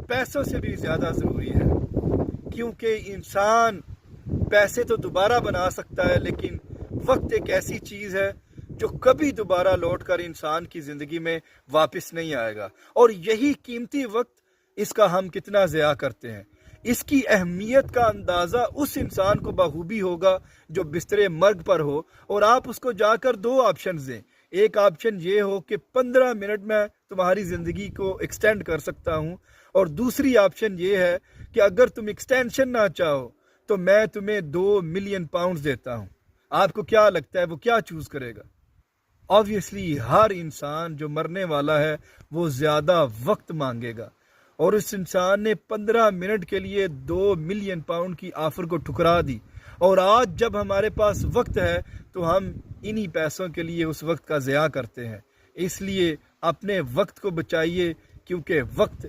پیسوں سے بھی زیادہ ضروری ہے، کیونکہ انسان پیسے تو دوبارہ بنا سکتا ہے، لیکن وقت ایک ایسی چیز ہے جو کبھی دوبارہ لوٹ کر انسان کی زندگی میں واپس نہیں آئے گا، اور یہی قیمتی وقت اس کا ہم کتنا ضیاع کرتے ہیں۔ اس کی اہمیت کا اندازہ اس انسان کو بخوبی ہوگا جو بستر مرگ پر ہو، اور آپ اس کو جا کر دو آپشنز دیں۔ ایک آپشن یہ ہو کہ 15 منٹ میں تمہاری زندگی کو ایکسٹینڈ کر سکتا ہوں، اور دوسری آپشن یہ ہے کہ اگر تم ایکسٹینشن نہ چاہو تو میں تمہیں 2 ملین پاؤنڈز دیتا ہوں۔ آپ کو کیا لگتا ہے وہ کیا چوز کرے گا؟ آبویسلی ہر انسان جو مرنے والا ہے وہ زیادہ وقت مانگے گا، اور اس انسان نے 15 منٹ کے لیے 2 ملین پاؤنڈ کی آفر کو ٹھکرا دی، اور آج جب ہمارے پاس وقت ہے تو ہم انہی پیسوں کے لیے اس وقت کا ضیاع کرتے ہیں۔ اس لیے اپنے وقت کو بچائیے، کیونکہ وقت